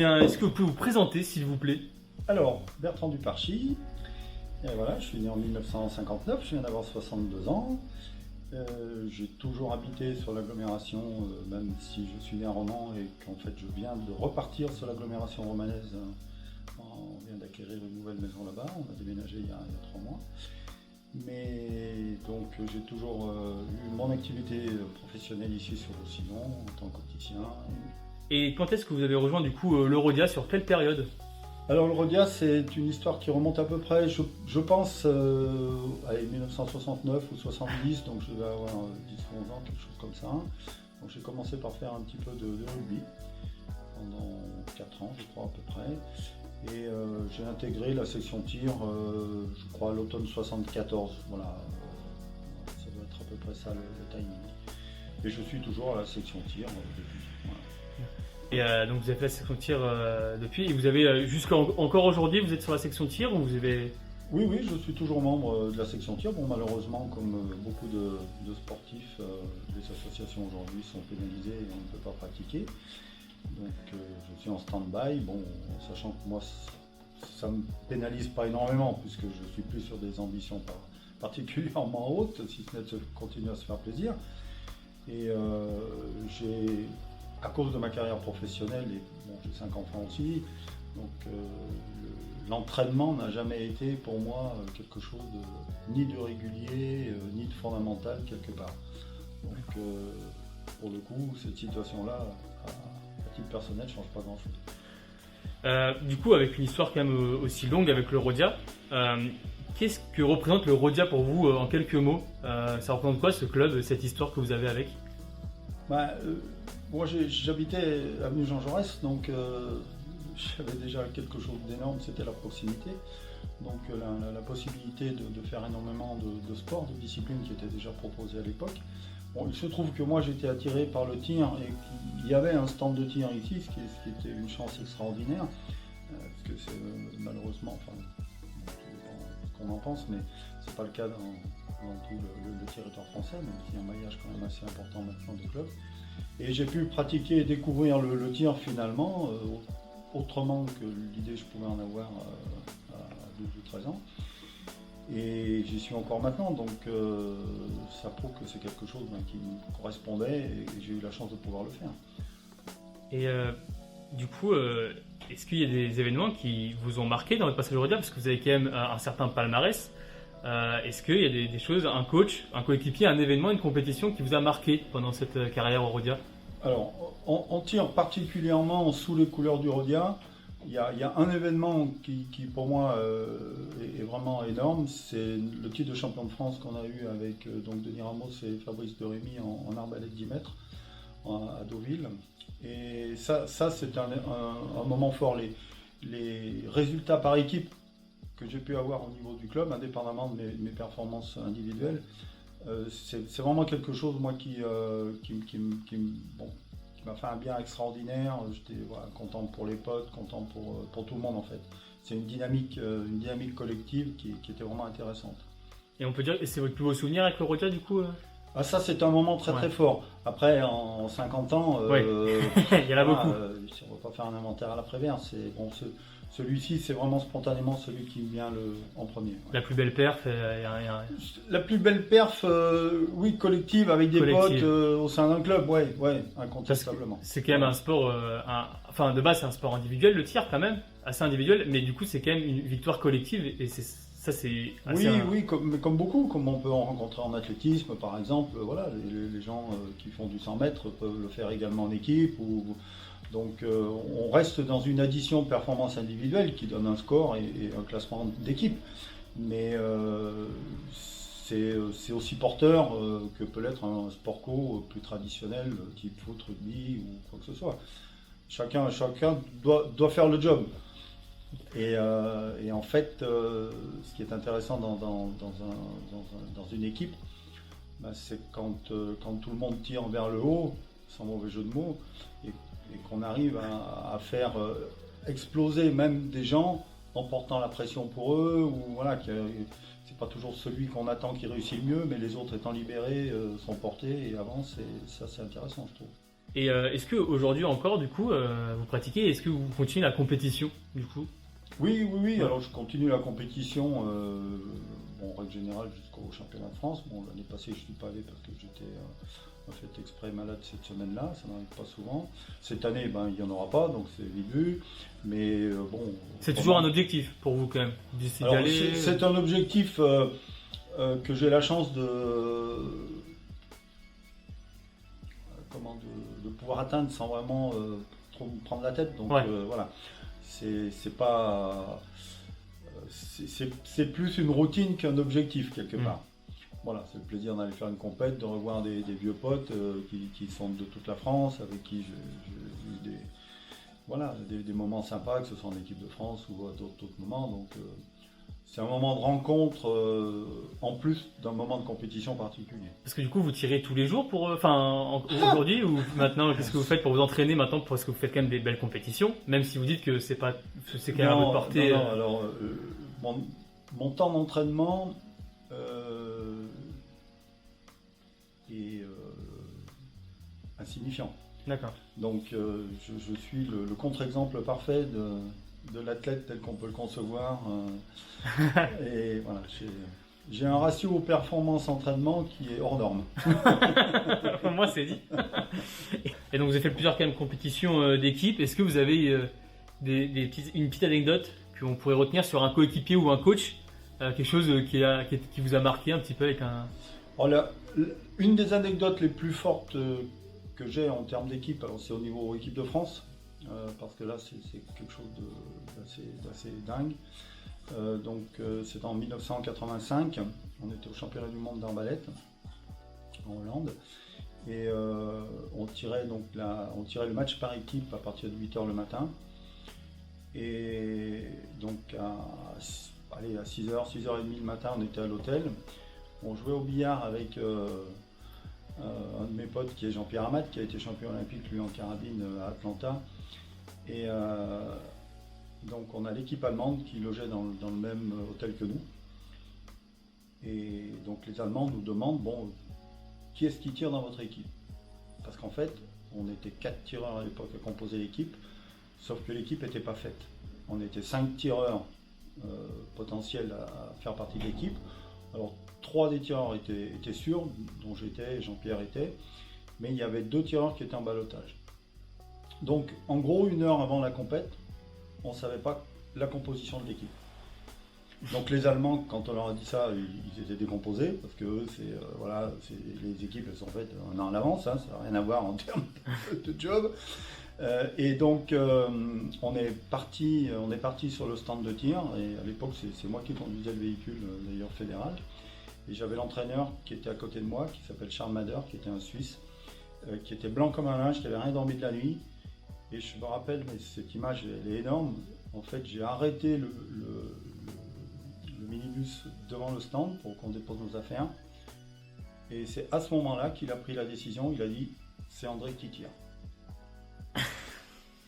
bien, est-ce que vous pouvez vous présenter, s'il vous plaît? Alors, Bertrand Duparchy, et voilà, je suis né en 1959, je viens d'avoir 62 ans. J'ai toujours habité sur l'agglomération, même si je suis né à Romans et qu'en fait je viens de repartir sur l'agglomération romanaise. On vient d'acquérir une nouvelle maison là-bas, on a déménagé il y a 3 mois. Mais donc j'ai toujours eu mon activité professionnelle ici sur Roussillon en tant qu'opticien. Et quand est-ce que vous avez rejoint du coup le Rhodia, sur quelle période? Alors le Rhodia, c'est une histoire qui remonte à peu près, je pense, à 1969 ou 70, donc je vais avoir 10 ou 11 ans, quelque chose comme ça. Donc j'ai commencé par faire un petit peu de rugby pendant 4 ans, je crois à peu près. Et j'ai intégré la section tir, je crois à l'automne 74, voilà, ça doit être à peu près ça le timing. Et je suis toujours à la section tir depuis. Voilà. Et donc vous avez fait la section tir depuis, et vous avez encore aujourd'hui, vous êtes sur la section tir ou vous avez... Oui, je suis toujours membre de la section tir. Bon, malheureusement, comme beaucoup de sportifs, les associations aujourd'hui sont pénalisées et on ne peut pas pratiquer. Donc je suis en stand-by, bon, sachant que moi ça ne me pénalise pas énormément puisque je suis plus sur des ambitions particulièrement hautes, si ce n'est de continuer à se faire plaisir. Et j'ai, à cause de ma carrière professionnelle, et bon, j'ai 5 enfants aussi, donc l'entraînement n'a jamais été pour moi quelque chose ni de régulier, ni de fondamental quelque part. Donc pour le coup, cette situation-là, à titre personnel, ne change pas grand-chose. Du coup, avec une histoire quand même aussi longue avec le Rhodia, qu'est-ce que représente le Rhodia pour vous en quelques mots? Ça représente quoi ce club, cette histoire que vous avez avec? Moi j'habitais avenue Jean Jaurès, donc j'avais déjà quelque chose d'énorme, c'était la proximité. Donc la possibilité de faire énormément de sports, de disciplines qui étaient déjà proposées à l'époque. Bon, il se trouve que moi j'étais attiré par le tir et qu'il y avait un stand de tir ici, ce qui était une chance extraordinaire, parce que c'est malheureusement, enfin, ce qu'on en pense, mais c'est pas le cas dans tout le territoire français, même s'il y a un maillage quand même assez important maintenant de clubs. Et j'ai pu pratiquer et découvrir le tir finalement, autrement que l'idée je pouvais en avoir à 12 ou 13 ans. Et j'y suis encore maintenant, donc ça prouve que c'est quelque chose qui me correspondait et j'ai eu la chance de pouvoir le faire. Et du coup, est-ce qu'il y a des événements qui vous ont marqué dans votre passage au Rhodia, parce que vous avez quand même un certain palmarès? Est-ce qu'il y a des choses, un coach, un coéquipier, un événement, une compétition qui vous a marqué pendant cette carrière au Rhodia? Alors, on tire particulièrement sous les couleurs du Rhodia. Il y a un événement qui pour moi est vraiment énorme, c'est le titre de champion de France qu'on a eu avec donc Denis Ramos et Fabrice de Rémy en arbalète 10 mètres à Deauville. Et ça c'est un moment fort. Les résultats par équipe que j'ai pu avoir au niveau du club, indépendamment de mes performances individuelles, c'est vraiment quelque chose moi qui m'a fait un bien extraordinaire. J'étais content pour les potes, content pour tout le monde en fait. C'est une dynamique collective qui était vraiment intéressante. Et on peut dire que c'est votre plus beau souvenir avec le Rhodia du coup? Ça c'est un moment très fort. Après en 50 ans, il y en a beaucoup. On va pas faire un inventaire à l'après-vert. Celui-ci, c'est vraiment spontanément celui qui me vient en premier. Ouais. La plus belle perf La plus belle perf, oui, collective, avec des potes au sein d'un club, ouais, incontestablement. C'est quand même un sport, de base c'est un sport individuel, le tir quand même, assez individuel, mais du coup c'est quand même une victoire collective et ça c'est assez... Oui, mais comme beaucoup, comme on peut en rencontrer en athlétisme par exemple, voilà, les gens qui font du 100 mètres peuvent le faire également en équipe donc on reste dans une addition performance individuelle qui donne un score et un classement d'équipe. Mais c'est aussi porteur que peut l'être un sport co plus traditionnel, type foot, rugby ou quoi que ce soit. Chacun doit faire le job. Et en fait, ce qui est intéressant dans une équipe, c'est quand tout le monde tire vers le haut, sans mauvais jeu de mots, et qu'on arrive à faire exploser même des gens en portant la pression pour eux, ou voilà, c'est pas toujours celui qu'on attend qui réussit le mieux, mais les autres étant libérés sont portés et avancent, et ça c'est intéressant je trouve. Et est-ce qu'aujourd'hui encore, du coup, vous pratiquez, est-ce que vous continuez la compétition, du coup? Oui, oui, oui. Ouais. Alors je continue la compétition, en règle générale jusqu'au championnat de France. Bon, l'année passée je ne suis pas allé parce que j'étais en fait exprès malade cette semaine-là, ça n'arrive pas souvent. Cette année, ben, il n'y en aura pas, donc c'est vite vu. Mais bon. C'est toujours un objectif pour vous quand même, d'y Alors, aller. c'est un objectif que j'ai la chance de pouvoir atteindre sans vraiment trop me prendre la tête. Donc Ouais. voilà, c'est pas, c'est plus une routine qu'un objectif quelque part. Voilà, c'est le plaisir d'aller faire une compète, de revoir des vieux potes qui sont de toute la France, avec qui j'ai eu des moments sympas, que ce soit en équipe de France ou à d'autres moments. Donc c'est un moment de rencontre en plus d'un moment de compétition particulier. Parce que du coup, vous tirez tous les jours pour, aujourd'hui ou maintenant, qu'est-ce que vous faites pour vous entraîner maintenant parce que vous faites quand même des belles compétitions, même si vous dites que c'est pas, c'est quand même à votre portée. Non, alors mon temps d'entraînement est insignifiant. D'accord. Donc je suis le contre-exemple parfait de l'athlète tel qu'on peut le concevoir. Et voilà, j'ai un ratio performance-entraînement qui est hors norme. Moi, c'est dit. Et donc, vous avez fait plusieurs quand même compétitions d'équipe. Est-ce que vous avez une petite anecdote qu'on pourrait retenir sur un coéquipier ou un coach, quelque chose qui vous a marqué un petit peu avec un. Alors, une des anecdotes les plus fortes que j'ai en termes d'équipe, alors c'est au niveau équipe de France, parce que là c'est quelque chose d'assez dingue. C'est en 1985, on était au championnat du monde d'arbalète en Hollande, et on tirait le match par équipe à partir de 8h le matin, et donc à 6h, 6h30 le matin on était à l'hôtel, on jouait au billard avec un de mes potes qui est Jean-Pierre Amat, qui a été champion olympique lui en carabine à Atlanta, et donc on a l'équipe allemande qui logeait dans le même hôtel que nous, et donc les Allemands nous demandent, bon, qui est-ce qui tire dans votre équipe? Parce qu'en fait on était 4 tireurs à l'époque à composer l'équipe, sauf que l'équipe n'était pas faite. On était 5 tireurs potentiels à faire partie de l'équipe. Alors 3 des tireurs étaient sûrs, dont j'étais et Jean-Pierre était, mais il y avait 2 tireurs qui étaient en ballottage. Donc en gros, 1 heure avant la compète, on ne savait pas la composition de l'équipe. Donc les Allemands, quand on leur a dit ça, ils étaient décomposés, parce que eux, les équipes elles sont faites un an à l'avance, ça n'a rien à voir en termes de job. Et donc on est parti sur le stand de tir, et à l'époque c'est moi qui conduisais le véhicule d'ailleurs fédéral, et j'avais l'entraîneur qui était à côté de moi, qui s'appelle Charles Mader, qui était un Suisse, qui était blanc comme un linge, qui n'avait rien dormi de la nuit, et je me rappelle, mais cette image elle est énorme, en fait j'ai arrêté le minibus devant le stand pour qu'on dépose nos affaires, et c'est à ce moment-là qu'il a pris la décision, il a dit c'est André qui tire.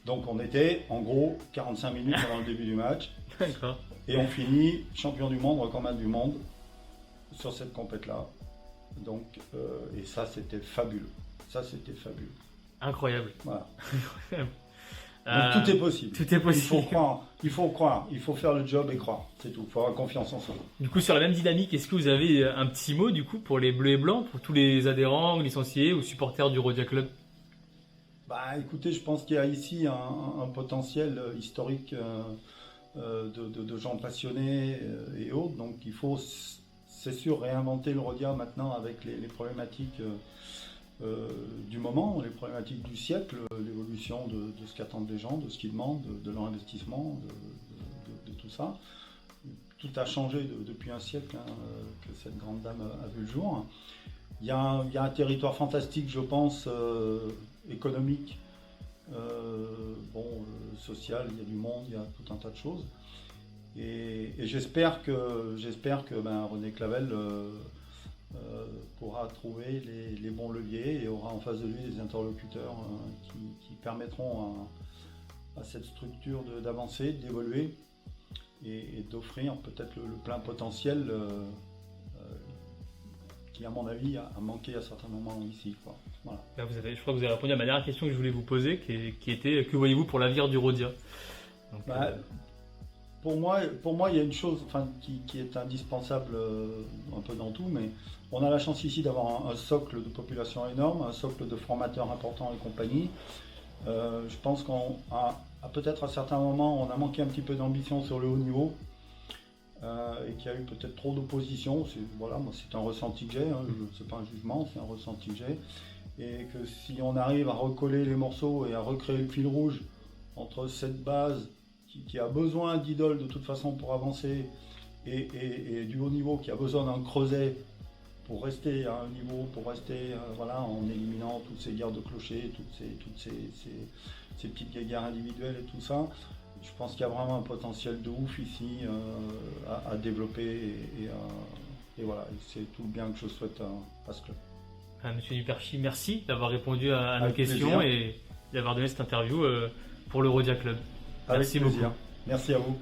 Donc on était en gros 45 minutes avant le début du match. D'accord. Et on finit champion du monde, recordman du monde sur cette compète-là. Donc, et ça c'était fabuleux. Incroyable. Voilà. Incroyable. Donc tout est possible. Tout est possible. Il faut croire, il faut faire le job et croire, c'est tout. Il faut avoir confiance en soi. Du coup, sur la même dynamique, est-ce que vous avez un petit mot du coup pour les bleus et blancs, pour tous les adhérents, licenciés ou supporters du Rhodia Club? Bah écoutez, je pense qu'il y a ici un potentiel historique de gens passionnés et autres, donc il faut, c'est sûr, réinventer le Rhodia maintenant avec les problématiques du moment, les problématiques du siècle, l'évolution de ce qu'attendent les gens, de ce qu'ils demandent, de leur investissement, de tout ça. Tout a changé depuis un siècle que cette grande dame a vu le jour. Il y a un territoire fantastique, je pense, économique, social, il y a du monde, il y a tout un tas de choses. Et j'espère que René Clavel pourra trouver les bons leviers et aura en face de lui des interlocuteurs qui permettront à cette structure d'avancer, d'évoluer et d'offrir peut-être le plein potentiel qui, à mon avis, a manqué à certains moments ici, quoi. Voilà. Là, je crois que vous avez répondu à ma dernière question que je voulais vous poser, qui était que voyez-vous pour l'avenir du Rhodia? Donc, pour moi, il y a une chose qui est indispensable un peu dans tout, mais on a la chance ici d'avoir un socle de population énorme, un socle de formateurs importants et compagnie. Je pense qu'on a peut-être à certains moments, on a manqué un petit peu d'ambition sur le haut niveau et qu'il y a eu peut-être trop d'opposition. Voilà, moi c'est un ressenti que j'ai, hein, c'est pas un jugement, c'est un ressenti que j'ai. Et que si on arrive à recoller les morceaux et à recréer le fil rouge entre cette base qui a besoin d'idoles de toute façon pour avancer et du haut niveau qui a besoin d'un creuset pour rester à un niveau, pour rester voilà, en éliminant toutes ces guerres de clochers, toutes ces petites guerres individuelles et tout ça, je pense qu'il y a vraiment un potentiel de ouf ici à développer et voilà, c'est tout le bien que je souhaite à ce club. Monsieur Duperchy, merci d'avoir répondu à nos Avec questions plaisir. et d'avoir donné cette interview pour le Rhodia Club. Avec Merci plaisir. beaucoup. Merci à vous.